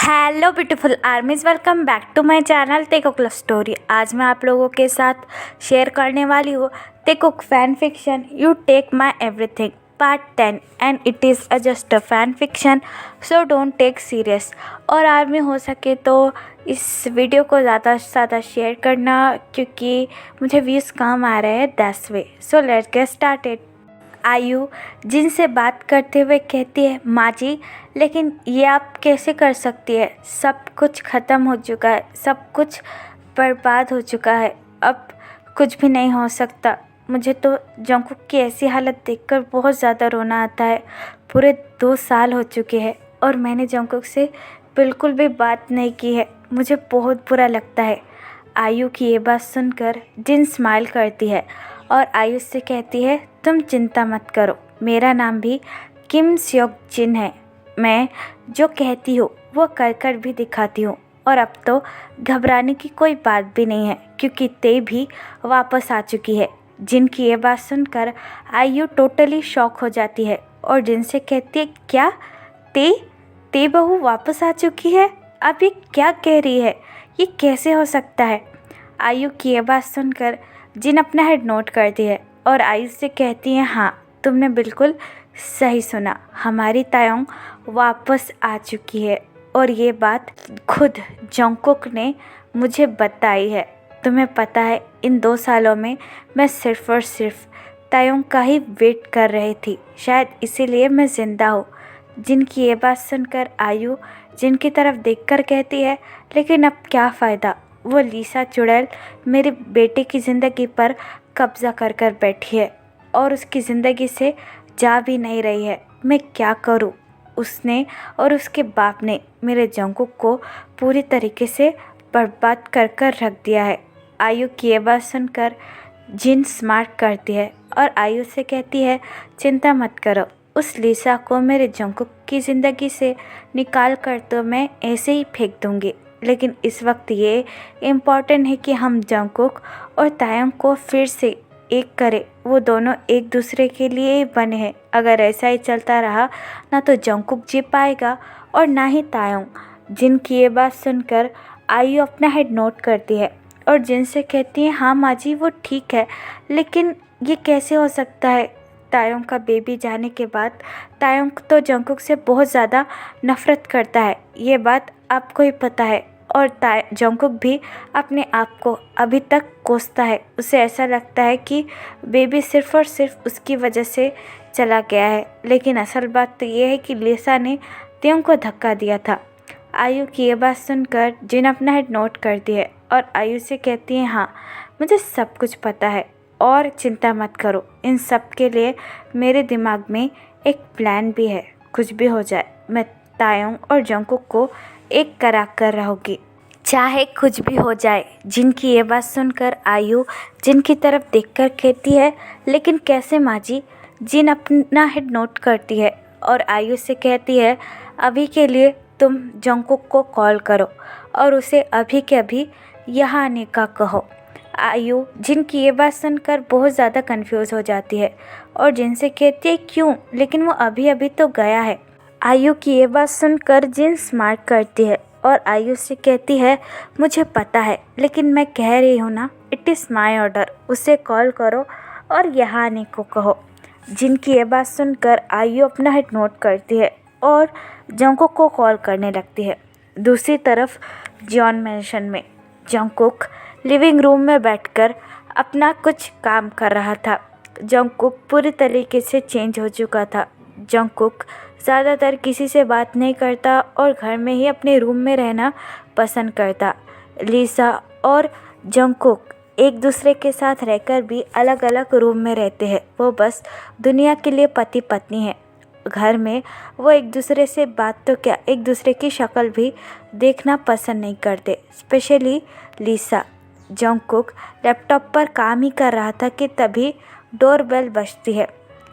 Hello beautiful armies, welcome back to my channel Taekook love story. आज मैं आप लोगों के साथ शेयर करने वाली हूँ Taekook fan fiction you take my everything part 10 and it is just a fan fiction, so don't take serious. और आर्मी हो सके तो इस वीडियो को ज़्यादा से ज़्यादा शेयर करना, क्योंकि मुझे व्यूज़ कम आ रहे हैं that's way. So let's get started. आयु जिनसे बात करते हुए कहती है, माँ जी लेकिन ये आप कैसे कर सकती है? सब कुछ ख़त्म हो चुका है, सब कुछ बर्बाद हो चुका है, अब कुछ भी नहीं हो सकता। मुझे तो जंकुक की ऐसी हालत देखकर बहुत ज़्यादा रोना आता है। पूरे 2 साल हो चुके हैं और मैंने जंकुक से बिल्कुल भी बात नहीं की है। मुझे बहुत बुरा लगता है। आयु की ये बात सुनकर जिन स्माइल करती है और आयु से कहती है, तुम चिंता मत करो, मेरा नाम भी किम स्योक जिन है। मैं जो कहती हूँ वो कर कर भी दिखाती हूँ और अब तो घबराने की कोई बात भी नहीं है, क्योंकि ते भी वापस आ चुकी है। जिन की ये बात सुनकर आयु टोटली शॉक हो जाती है और जिन से कहती है, क्या ते बहू वापस आ चुकी है? अब ये क्या कह रही है? ये कैसे हो सकता है? आयु की ये बात सुनकर जिन अपना हेड नोट करती है और आयु से कहती है, हाँ तुमने बिल्कुल सही सुना, हमारी तायोंग वापस आ चुकी है और ये बात खुद जंकुक ने मुझे बताई है। तुम्हें पता है, इन 2 सालों में मैं सिर्फ़ और सिर्फ तायोंग का ही वेट कर रही थी, शायद इसीलिए मैं ज़िंदा हूँ। जिनकी ये बात सुनकर आयु जिनकी तरफ देखकर कहती है, लेकिन अब क्या फ़ायदा, वो लीसा चुड़ैल मेरे बेटे की ज़िंदगी पर कब्ज़ा कर कर बैठी है और उसकी ज़िंदगी से जा भी नहीं रही है। मैं क्या करूं? उसने और उसके बाप ने मेरे जंकुक को पूरी तरीके से बर्बाद कर कर रख दिया है। आयु की ये बात सुनकर जिन स्मार्ट करती है और आयु से कहती है, चिंता मत करो, उस लीसा को मेरे जंकुक की ज़िंदगी से निकाल कर तो मैं ऐसे ही फेंक दूंगी, लेकिन इस वक्त ये इम्पॉर्टेंट है कि हम जंकुक और तायंग को फिर से एक करें। वो दोनों एक दूसरे के लिए ही बने हैं। अगर ऐसा ही चलता रहा ना तो जंकुक जी पाएगा और ना ही तायंग। जिन की ये बात सुनकर आयु अपना हेड नोट करती है और जिन से कहती है, हाँ माँ जी वो ठीक है, लेकिन ये कैसे हो सकता है? तायंग का बेबी जाने के बाद तायंग तो जंकुक से बहुत ज़्यादा नफ़रत करता है, ये बात आपको ही पता है। और जंकुक भी अपने आप को अभी तक कोसता है। उसे ऐसा लगता है कि बेबी सिर्फ़ और सिर्फ उसकी वजह से चला गया है, लेकिन असल बात तो ये है कि लीसा ने त्यों को धक्का दिया था। आयु की ये बात सुनकर जिन अपना हेड नोट करती है और आयु से कहती है, हाँ मुझे सब कुछ पता है और चिंता मत करो, इन सब के लिए मेरे दिमाग में एक प्लान भी है। कुछ भी हो जाए, मैं तायोंग और जंकुक को एक करा कर रहूँगी, चाहे कुछ भी हो जाए। जिनकी ये बात सुनकर आयु जिनकी तरफ देखकर कहती है, लेकिन कैसे माँ जी? जिन अपना हेड नोट करती है और आयु से कहती है, अभी के लिए तुम जंकुक को कॉल करो और उसे अभी के अभी यहाँ आने का कहो। आयु जिनकी ये बात सुनकर बहुत ज़्यादा कंफ्यूज हो जाती है और जिनसे कहती है, क्यों? लेकिन वो अभी अभी तो गया है। आयु की ये बात सुनकर जिन स्मार्ट करती है और आयु से कहती है, मुझे पता है, लेकिन मैं कह रही हूँ ना, इट इज़ माई ऑर्डर, उसे कॉल करो और यहाँ आने को कहो। जिनकी ये बात सुनकर आयु अपना हेड नोट करती है और जंकुक को कॉल करने लगती है। दूसरी तरफ जॉन मैंशन में जंकुक लिविंग रूम में बैठकर अपना कुछ काम कर रहा था। जंकुक पूरी तरीके से चेंज हो चुका था। जंकुक ज़्यादातर किसी से बात नहीं करता और घर में ही अपने रूम में रहना पसंद करता। लीसा और जंकुक एक दूसरे के साथ रहकर भी अलग अलग रूम में रहते हैं। वो बस दुनिया के लिए पति पत्नी है। घर में वो एक दूसरे से बात तो क्या, एक दूसरे की शक्ल भी देखना पसंद नहीं करते, स्पेशली लीसा। जंकुक लैपटॉप पर काम ही कर रहा था कि तभी डोरबेल बजती है,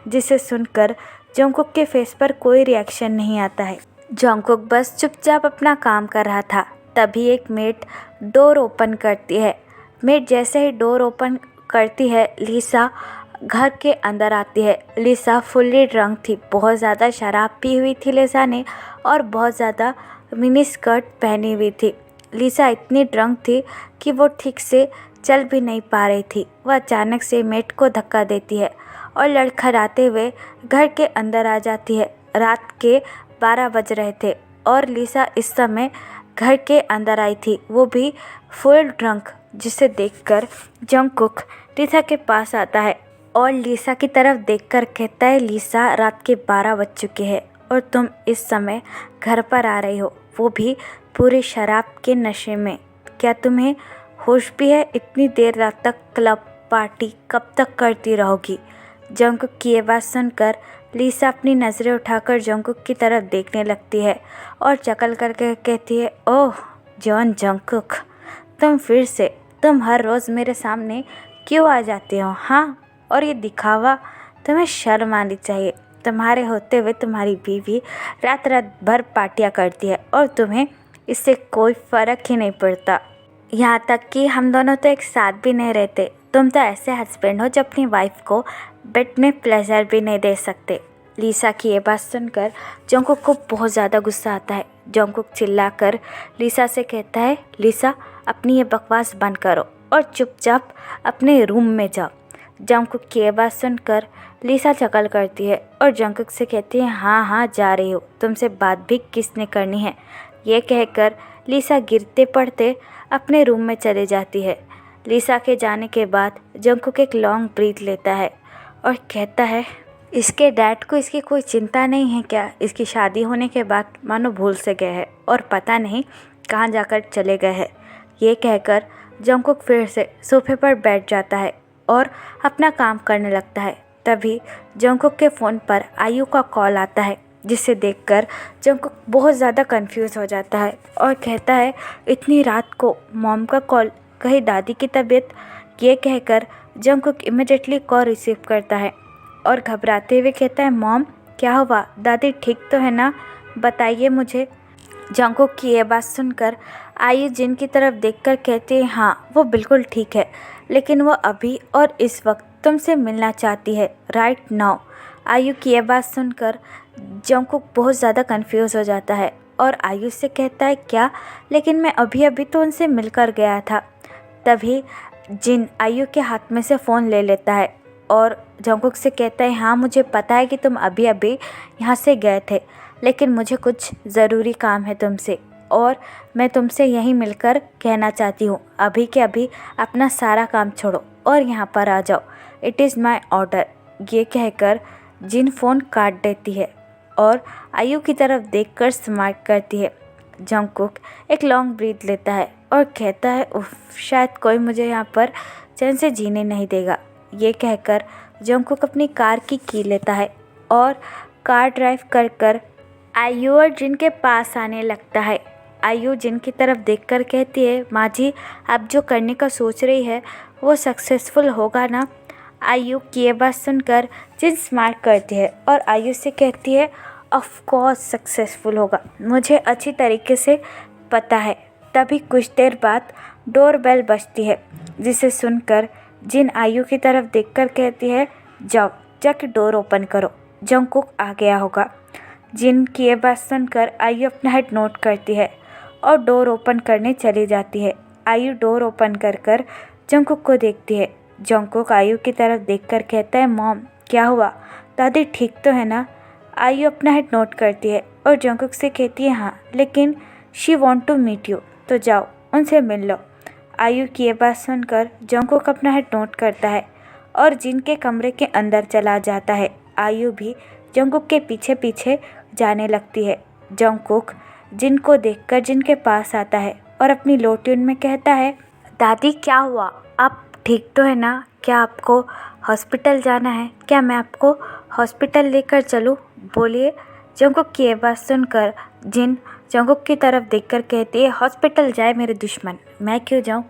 जिसे सुनकर जंकुक के फेस पर कोई रिएक्शन नहीं आता है। जंकुक बस चुपचाप अपना काम कर रहा था। तभी एक मेड डोर ओपन करती है। मेड जैसे ही डोर ओपन करती है, लीसा घर के अंदर आती है। लीसा फुल्ली ड्रंक थी, बहुत ज़्यादा शराब पी हुई थी लीसा ने और बहुत ज़्यादा मिनी स्कर्ट पहनी हुई थी। लिसा इतनी ड्रंक थी कि वो ठीक से चल भी नहीं पा रही थी। वह अचानक से मेट को धक्का देती है और लड़खड़ाते हुए घर के अंदर आ जाती है। रात के 12 बज रहे थे और लिसा इस समय घर के अंदर आई थी, वो भी फुल ड्रंक, जिसे देखकर जंगकुक लिसा के पास आता है और लिसा की तरफ देखकर कहता है, लिसा, रात के 12 बज चुके हैं और तुम इस समय घर पर आ रही हो, वो भी पूरी शराब के नशे में। क्या तुम्हें होश भी है? इतनी देर रात तक क्लब पार्टी कब तक करती रहोगी? जंगकुक की ये बात सुनकर लिसा अपनी नज़रें उठाकर जंगकुक की तरफ देखने लगती है और चकल करके कहती है, ओह जॉन जंगकुक, तुम हर रोज़ मेरे सामने क्यों आ जाते हो? हाँ, और ये दिखावा, तुम्हें शर्म आनी चाहिए। तुम्हारे होते हुए तुम्हारी बीवी रात रात भर पार्टियाँ करती है और तुम्हें इससे कोई फ़र्क ही नहीं पड़ता। यहाँ तक कि हम दोनों तो एक साथ भी नहीं रहते। तुम तो ऐसे हस्बैंड हो जो अपनी वाइफ को बेड में प्लेजर भी नहीं दे सकते। लिसा की ये बात सुनकर जंगकुक को बहुत ज़्यादा गुस्सा आता है। जंगकुक चिल्लाकर लिसा से कहता है, लिसा, अपनी ये बकवास बंद करो और चुपचाप अपने रूम में जाओ। जंगकुक की ये बात सुनकर लिसा चकल करती है और जंगकुक से कहती है, हाँ हाँ जा रही हो, तुमसे बात भी किसने करनी है। ये कहकर लिसा गिरते पड़ते अपने रूम में चले जाती है। लिसा के जाने के बाद जंगकुक एक लॉन्ग ब्रीथ लेता है और कहता है, इसके डैड को इसकी कोई चिंता नहीं है क्या? इसकी शादी होने के बाद मानो भूल से गए हैं और पता नहीं कहाँ जाकर चले गए हैं। ये कहकर जंगकुक फिर से सोफे पर बैठ जाता है और अपना काम करने लगता है। तभी जंगकुक के फ़ोन पर आयु का कॉल आता है, जिसे देखकर जंगकुक बहुत ज़्यादा कंफ्यूज हो जाता है और कहता है, इतनी रात को मॉम का कॉल, कहीं दादी की तबीयत? ये कहकर जंगकुक इमिडिएटली कॉल रिसीव करता है और घबराते हुए कहता है, मॉम क्या हुआ? दादी ठीक तो है ना? बताइए मुझे। जंगकुक की ये बात सुनकर आयु जिन की तरफ देखकर कहती है, हाँ वो बिल्कुल ठीक है, लेकिन वो अभी और इस वक्त तुमसे मिलना चाहती है, राइट नाउ। आयु की ये बात सुनकर जंगकुक बहुत ज़्यादा कंफ्यूज हो जाता है और आयु से कहता है, क्या? लेकिन मैं अभी अभी तो उनसे मिलकर गया था। तभी जिन आयु के हाथ में से फ़ोन ले लेता है और जंगकुक से कहता है, हाँ मुझे पता है कि तुम अभी अभी यहाँ से गए थे, लेकिन मुझे कुछ ज़रूरी काम है तुमसे और मैं तुमसे यहीं मिलकर कहना चाहती हूँ, अभी के अभी अपना सारा काम छोड़ो और यहाँ पर आ जाओ, इट इज़ माई ऑर्डर। ये कहकर जिन फ़ोन काट देती है और आयु की तरफ देखकर स्माइल करती है। जंगकुक एक लॉन्ग ब्रीथ लेता है और कहता है, उफ, शायद कोई मुझे यहाँ पर चैन से जीने नहीं देगा। ये कहकर जंगकुक अपनी कार की की लेता है और कार ड्राइव कर कर आयु और जिन के पास आने लगता है। आयु जिन की तरफ देखकर कहती है, माँ जी, आप जो करने का सोच रही है वो सक्सेसफुल होगा ना? आयु की ये बात सुनकर जिन स्माइल करती है और आयु से कहती है, ऑफ कोर्स सक्सेसफुल होगा, मुझे अच्छी तरीके से पता है। तभी कुछ देर बाद डोर बेल बजती है, जिसे सुनकर जिन आयु की तरफ देखकर कहती है, जाओ जाके डोर ओपन करो, जंगकुक आ गया होगा। जिन की ये बात सुनकर आयु अपना हेड नोट करती है और डोर ओपन करने चली जाती है। आयु डोर ओपन कर कर जंगकुक को देखती है। जंगकुक आयु की तरफ देखकर कहता है, मॉम क्या हुआ? दादी ठीक तो है ना? आयु अपना हेड नोट करती है और जंगकुक से कहती है, हाँ, लेकिन she want to meet you, तो जाओ उनसे मिल लो। आयु की ये बात सुनकर जंगकुक अपना हेड नोट करता है और जिन के कमरे के अंदर चला जाता है। आयु भी जंगकुक के पीछे पीछे जाने लगती है। जंगकुक जिन को देखकर जिन के पास आता है और अपनी लो ट्यून में कहता है, दादी क्या हुआ? आप ठीक तो है ना? क्या आपको हॉस्पिटल जाना है? क्या मैं आपको हॉस्पिटल लेकर चलूँ? बोलिए। जंगकुक की ये बात सुनकर जिन जंगकुक की तरफ देखकर कहती है, हॉस्पिटल जाए मेरे दुश्मन, मैं क्यों जाऊँ?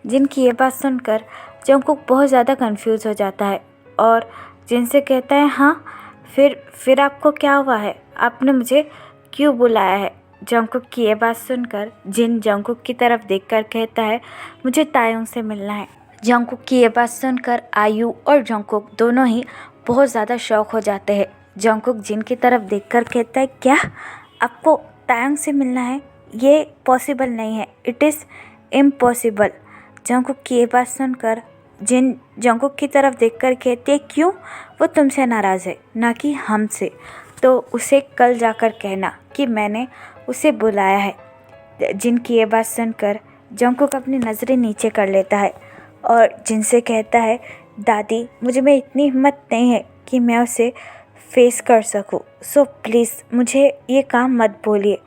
जिन की ये बात सुनकर जंगकुक बहुत ज़्यादा कंफ्यूज हो जाता है और जिन से कहता है, हाँ फिर आपको क्या हुआ है? आपने मुझे क्यों बुलाया है? जंगकुक की ये बात सुनकर जिन जंगकुक की तरफ देखकर कहता है, मुझे तायोंग से मिलना है। जंगकुक की ये बात सुनकर आयु और जंगकुक दोनों ही बहुत ज़्यादा शौक हो जाते हैं। जंगकुक जिन की तरफ देखकर कहता है, क्या आपको तायोंग से मिलना है? ये पॉसिबल नहीं है, इट इज़ इम्पॉसिबल। जंगकुक की ये बात सुनकर जिन जंगकुक की तरफ देखकर कहती है क्यों, वो तुमसे नाराज़ है ना कि हमसे, तो उसे कल जाकर कहना कि मैंने उसे बुलाया है। जिन की ये बात सुनकर जंगकुक अपनी नज़रें नीचे कर लेता है और जिन से कहता है दादी मुझे में इतनी हिम्मत नहीं है कि मैं उसे फेस कर सकूं, सो प्लीज़ मुझे ये काम मत बोलिए।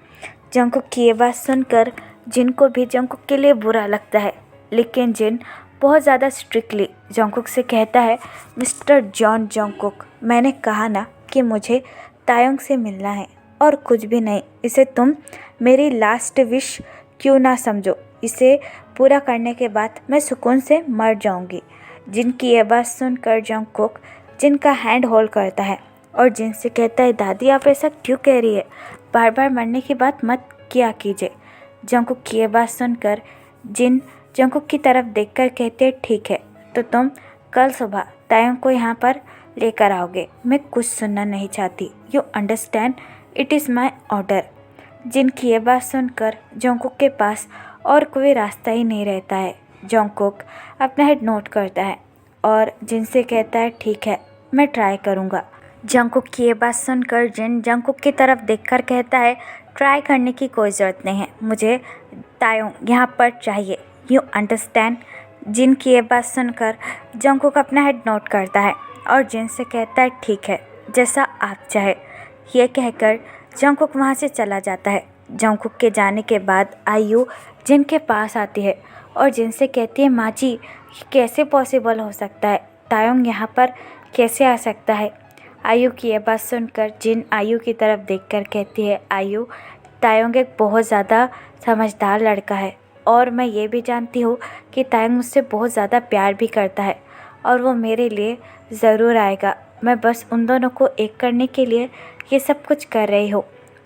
जंगकुक की ये बात सुनकर जिन को भी जंगकुक के लिए बुरा लगता है, लेकिन जिन बहुत ज़्यादा स्ट्रिक्टली जंगकुक से कहता है मिस्टर जॉन जंगकुक, मैंने कहा ना कि मुझे तायोंग से मिलना है और कुछ भी नहीं, इसे तुम मेरी लास्ट विश क्यों ना समझो, इसे पूरा करने के बाद मैं सुकून से मर जाऊंगी। जिनकी ये बात सुनकर जंगकुक जिनका हैंड होल्ड करता है और जिनसे कहता है दादी आप ऐसा क्यों कह रही है, बार बार मरने की बात मत किया कीजिए। जंगकुक की ये बात सुनकर जिन जंगकुक की तरफ देखकर कहते हैं ठीक है, तो तुम कल सुबह तायोंग को यहाँ पर लेकर आओगे, मैं कुछ सुनना नहीं चाहती, you understand, it is my order. जिनकी ये बात सुनकर जंगकुक के पास और कोई रास्ता ही नहीं रहता है। जंगकुक अपना हेड नोट करता है और जिनसे कहता है ठीक है मैं ट्राई करूँगा। जंगकुक की ये बात सुनकर जिन जंगकुक की तरफ देखकर कहता है ट्राई करने की कोई ज़रूरत नहीं है, मुझे तायोंग यहाँ पर चाहिए, यू अंडरस्टैंड। जिन की ये बात सुनकर जंगकुक अपना हेड नोट करता है और जिन से कहता है ठीक है जैसा आप चाहे। ये कहकर जंगकुक वहाँ से चला जाता है। जंगकुक के जाने के बाद आयु जिन के पास आती है और जिनसे कहती है माँ जी ये कैसे पॉसिबल हो सकता है, तायोंग यहाँ पर कैसे आ सकता है। आयु की ये बात सुनकर जिन आयु की तरफ देखकर कहती है आयु, तायोंग एक बहुत ज़्यादा समझदार लड़का है और मैं ये भी जानती हूँ कि तायोंग मुझसे बहुत ज़्यादा प्यार भी करता है और वो मेरे लिए ज़रूर आएगा, मैं बस उन दोनों को एक करने के लिए ये सब कुछ कर रही हूँ।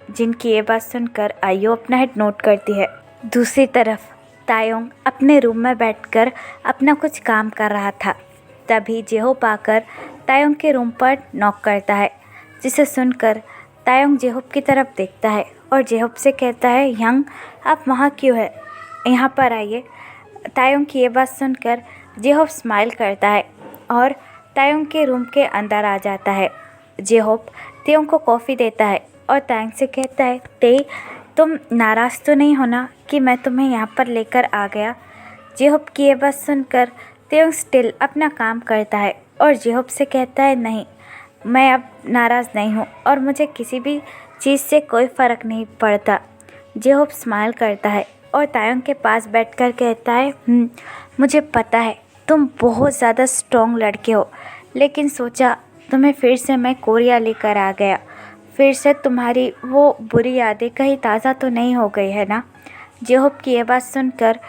जिनकी ये बात सुनकर आयु अपना हेड नोट करती है। दूसरी तरफ तायोंग अपने रूम में बैठकर अपना कुछ काम कर रहा था। तभी जेहोप आकर तायोंग के रूम पर नॉक करता है, जिसे सुनकर तायोंग जेहोप की तरफ देखता है और जेहोप से कहता है यंग आप वहाँ क्यों है, यहाँ पर आइए। तायोंग की ये बात सुनकर जेहोप स्माइल करता है और तायोंग के रूम के अंदर आ जाता है। जेहोप तायोंग को कॉफ़ी देता है और तायोंग से कहता है ते तुम नाराज़ तो नहीं होना कि मैं तुम्हें यहाँ पर लेकर आ गया। जेहोप की ये बात सुनकर तायोंग स्टिल अपना काम करता है और जेहोप से कहता है नहीं मैं अब नाराज़ नहीं हूँ और मुझे किसी भी चीज़ से कोई फ़र्क नहीं पड़ता। जेहोप स्माइल करता है और तायोंग के पास बैठकर कहता है मुझे पता है तुम बहुत ज़्यादा स्ट्रॉन्ग लड़के हो, लेकिन सोचा तुम्हें फिर से मैं कोरिया लेकर आ गया, फिर से तुम्हारी वो बुरी यादें कहीं ताज़ा तो नहीं हो गई है ना। जेहोप की ये बात सुनकर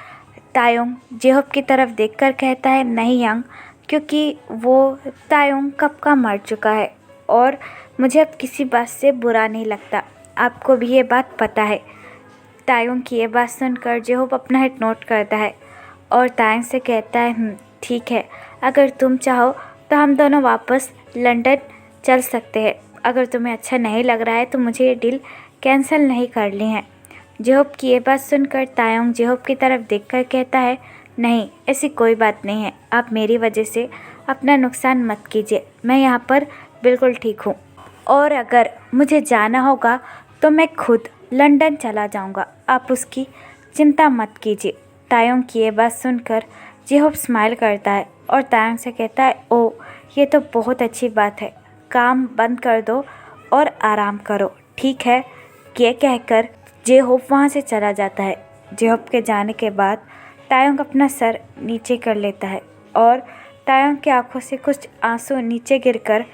तायोंग जेहोप की तरफ देखकर कहता है नहीं यंग, क्योंकि वो तायोंग कब का मर चुका है और मुझे अब किसी बात से बुरा नहीं लगता, आपको भी ये बात पता है। तायोंग की ये बात सुनकर जेहोप अपना हेड नोट करता है और तायोंग से कहता है ठीक है, अगर तुम चाहो तो हम दोनों वापस लंदन चल सकते हैं, अगर तुम्हें अच्छा नहीं लग रहा है तो मुझे ये डील कैंसिल नहीं करनी है। जेहोप की ये बात सुनकर तायोंग जेहोप की तरफ देखकर कहता है नहीं ऐसी कोई बात नहीं है, आप मेरी वजह से अपना नुकसान मत कीजिए, मैं यहाँ पर बिल्कुल ठीक हूँ और अगर मुझे जाना होगा तो मैं खुद लंदन चला जाऊँगा, आप उसकी चिंता मत कीजिए। तायोंग की ये बात सुनकर जेहोप स्माइल करता है और तायोंग से कहता है ओ ये तो बहुत अच्छी बात है, काम बंद कर दो और आराम करो, ठीक है। ये कहकर जेहोप वहाँ से चला जाता है। जेहोप के जाने के बाद तायोंग अपना सर नीचे कर लेता है और तायोंग की आंखों से कुछ आंसू नीचे गिरकर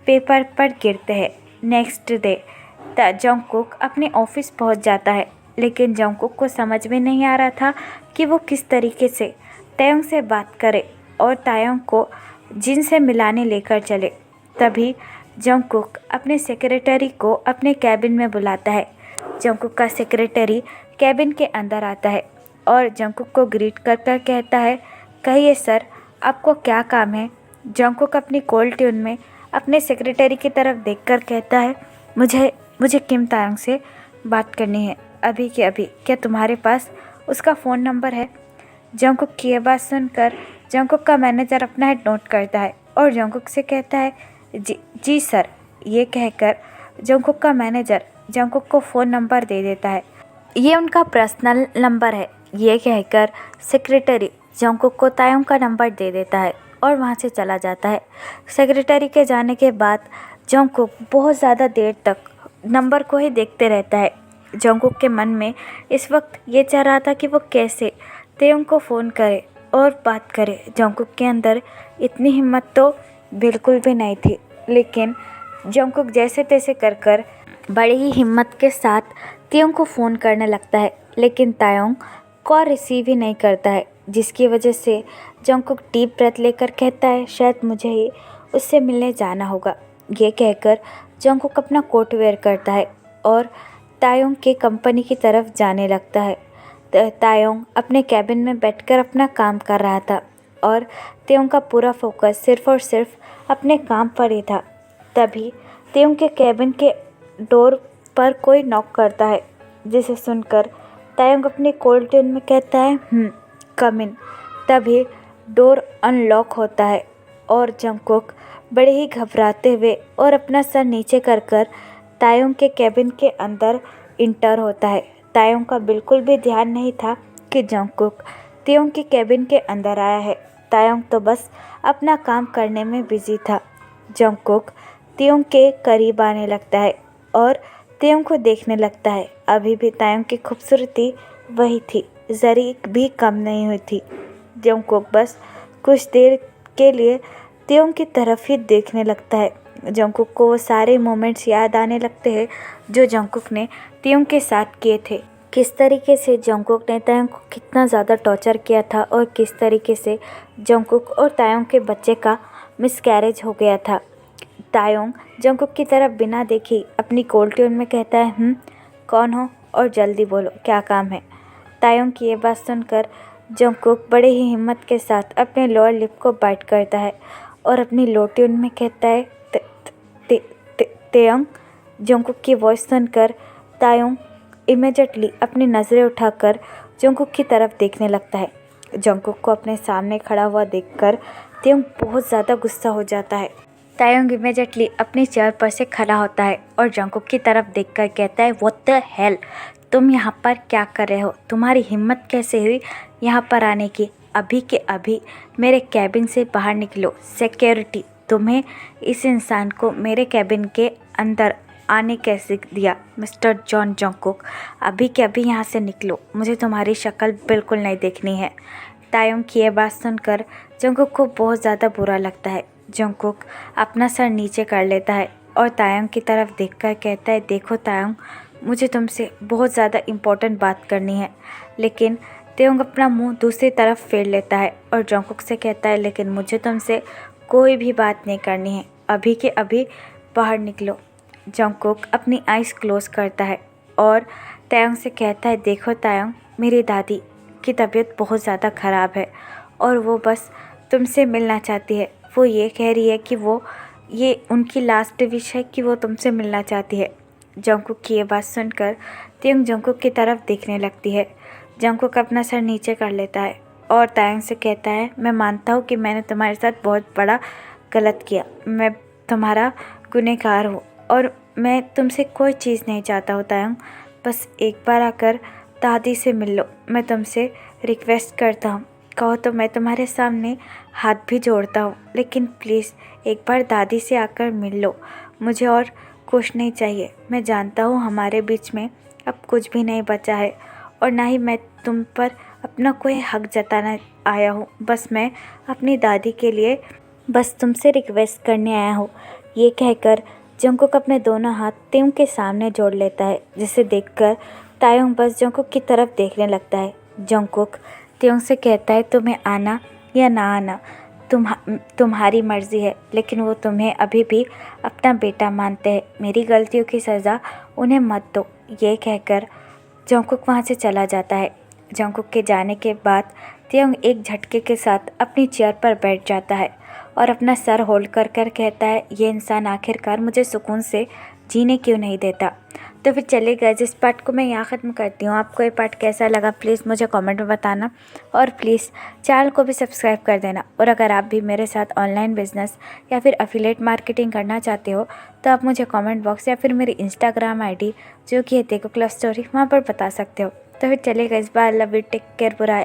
पेपर पर गिरते हैं। नेक्स्ट डे जंगकुक अपने ऑफिस पहुंच जाता है, लेकिन जंगकुक को समझ में नहीं आ रहा था कि वो किस तरीके से तायोंग से बात करे और तायोंग को जिन से मिलाने लेकर चले। तभी जंगकुक अपने सेक्रेटरी को अपने कैबिन में बुलाता है। जंगकुक का सेक्रेटरी कैबिन के अंदर आता है और जंगकुक को ग्रीट कर कर कहता है कहिए सर आपको क्या काम है। जंगकुक अपनी कोल्ड ट्यून में अपने सेक्रेटरी की तरफ देखकर कहता है मुझे किम तायोंग से बात करनी है। अभी के अभी। क्या तुम्हारे पास उसका फ़ोन नंबर है? जंगकुक की यह बात सुनकर जंगकुक का मैनेजर अपना हेड नोट करता है और जंगकुक से कहता है, जी जी सर। ये कहकर जंगकुक का मैनेजर जंगकुक को फ़ोन नंबर दे देता है। ये उनका पर्सनल नंबर है। ये कहकर सेक्रेटरी जंगकुक को तायोंग का नंबर दे देता है और वहाँ से चला जाता है। सेक्रेटरी के जाने के बाद जंगकुक बहुत ज़्यादा देर तक नंबर को ही देखते रहता है। जंगकुक के मन में इस वक्त ये चाह रहा था कि वो कैसे तायोंग को फ़ोन करे और बात करे। जंगकुक के अंदर इतनी हिम्मत तो बिल्कुल भी नहीं थी, लेकिन जंगकुक जैसे तैसे कर बड़ी ही हिम्मत के साथ तायोंग को फ़ोन करने लगता है, लेकिन तायोंग कॉल रिसीव ही नहीं करता है, जिसकी वजह से जंगकुक डीप ब्रेथ लेकर कहता है, शायद मुझे ही उससे मिलने जाना होगा। ये कहकर जंगकुक अपना कोट वेयर करता है और तायोंग के कंपनी की तरफ जाने लगता है। तायोंग अपने कैबिन में बैठकर अपना काम कर रहा था और तायोंग का पूरा फोकस सिर्फ और सिर्फ अपने काम पर ही था। तभी तायोंग के कैबिन के डोर पर कोई नॉक करता है, जिसे सुनकर तायोंग अपने कोल्ड ट्यून में कहता है, कम इन। तभी डोर अनलॉक होता है और जंगकुक बड़े ही घबराते हुए और अपना सर नीचे कर तायोंग के कैबिन के अंदर इंटर होता है। तायोंग का बिल्कुल भी ध्यान नहीं था कि जंगकुक तायोंग के कैबिन के अंदर आया है। तायोंग तो बस अपना काम करने में बिजी था। जंगकुक तायोंग के करीब आने लगता है और तायोंग को देखने लगता है। अभी भी तायोंग की खूबसूरती वही थी, जरी भी कम नहीं हुई थी। जंगकुक बस कुछ देर के लिए तायोंग की तरफ ही देखने लगता है। जंगकुक को वो सारे मोमेंट्स याद आने लगते हैं जो जंगकुक ने तायोंग के साथ किए थे। किस तरीके से जंगकुक ने तायोंग को कितना ज़्यादा टॉर्चर किया था और किस तरीके से जंगकुक और तायोंग के बच्चे का मिसकैरेज हो गया था। तायोंग जंगकुक की तरफ बिना देखे अपनी कोल्ड ट्यून में कहता है, कौन हो और जल्दी बोलो, क्या काम है। तायोंग की ये बात सुनकर जंगकुक बड़े ही हिम्मत के साथ अपने लोअर लिप को बाइट करता है और अपनी लो ट्यून में कहता है, तायोंग। जंगकुक की वॉइस सुनकर तायोंग इमीडिएटली अपनी नज़रें उठाकर जंगकुक की तरफ देखने लगता है। जंगकुक को अपने सामने खड़ा हुआ देखकर तायोंग बहुत ज़्यादा गुस्सा हो जाता है। तायोंग इमीडिएटली अपनी चेयर पर से खड़ा होता है और जंगकुक की तरफ देखकर कहता है, व्हाट द हेल, तुम यहाँ पर क्या कर रहे हो? तुम्हारी हिम्मत कैसे हुई यहाँ पर आने की? अभी के अभी मेरे कैबिन से बाहर निकलो। सिक्योरिटी, तुम्हें इस इंसान को मेरे कैबिन के अंदर आने कैसे दिया? मिस्टर जॉन जंगकुक, अभी के अभी यहाँ से निकलो, मुझे तुम्हारी शक्ल बिल्कुल नहीं देखनी है। तायोंग की यह बात सुनकर जंगकुक को बहुत ज़्यादा बुरा लगता है। जंगकुक अपना सर नीचे कर लेता है और तायोंग की तरफ देखकर कहता है, देखो तायोंग, मुझे तुमसे बहुत ज़्यादा इम्पोर्टेंट बात करनी है। लेकिन तायोंग अपना मुंह दूसरी तरफ फेर लेता है और जंगकुक से कहता है, लेकिन मुझे तुमसे कोई भी बात नहीं करनी है, अभी के अभी बाहर निकलो। जंगकुक अपनी आइज़ क्लोज करता है और तायोंग से कहता है, देखो तायोंग, मेरी दादी की तबीयत बहुत ज़्यादा ख़राब है और वो बस तुमसे मिलना चाहती है। वो ये कह रही है कि ये उनकी लास्ट विश है कि वो तुमसे मिलना चाहती है। जंगकुक की ये बात सुनकर तायोंग जंगकुक की तरफ देखने लगती है। जंगकुक अपना सर नीचे कर लेता है और तायोंग से कहता है, मैं मानता हूँ कि मैंने तुम्हारे साथ बहुत बड़ा गलत किया, मैं तुम्हारा गुनहगार हूँ और मैं तुमसे कोई चीज़ नहीं चाहता हूँ तायोंग, बस एक बार आकर दादी से मिल लो, मैं तुमसे रिक्वेस्ट करता हूँ। कहो तो मैं तुम्हारे सामने हाथ भी जोड़ता हूँ, लेकिन प्लीज़ एक बार दादी से आकर मिल लो, मुझे और कुछ नहीं चाहिए। मैं जानता हूँ हमारे बीच में अब कुछ भी नहीं बचा है और ना ही मैं तुम पर अपना कोई हक जताना आया हूँ, बस मैं अपनी दादी के लिए बस तुमसे रिक्वेस्ट करने आया हूँ। ये कहकर जंगकुक अपने दोनों हाथ तायोंग के सामने जोड़ लेता है, जिसे देखकर तायोंग बस जंगकुक की तरफ देखने लगता है। जंगकुक तायोंग से कहता है, तुम्हें आना या ना आना तुम्हारी मर्ज़ी है, लेकिन वो तुम्हें अभी भी अपना बेटा मानते हैं, मेरी गलतियों की सज़ा उन्हें मत दो। ये कहकर जंगकुक वहाँ से चला जाता है। जंगकुक के जाने के बाद तायोंग एक झटके के साथ अपनी चेयर पर बैठ जाता है और अपना सर होल्ड कर कहता है, ये इंसान आखिरकार मुझे सुकून से जीने क्यों नहीं देता? तो फिर चलिए गाइस, इस पार्ट को मैं यहाँ ख़त्म करती हूँ। आपको ये पार्ट कैसा लगा प्लीज़ मुझे कमेंट में बताना, और प्लीज़ चैनल को भी सब्सक्राइब कर देना। और अगर आप भी मेरे साथ ऑनलाइन बिजनेस या फिर अफिलिएट मार्केटिंग करना चाहते हो तो आप मुझे कमेंट बॉक्स या फिर मेरी इंस्टाग्राम ID जो कि है टेक ओ क्लास स्टोरी, वहाँ पर बता सकते हो। तो फिर चलिए guys, bye, love you, take care, बुरा है,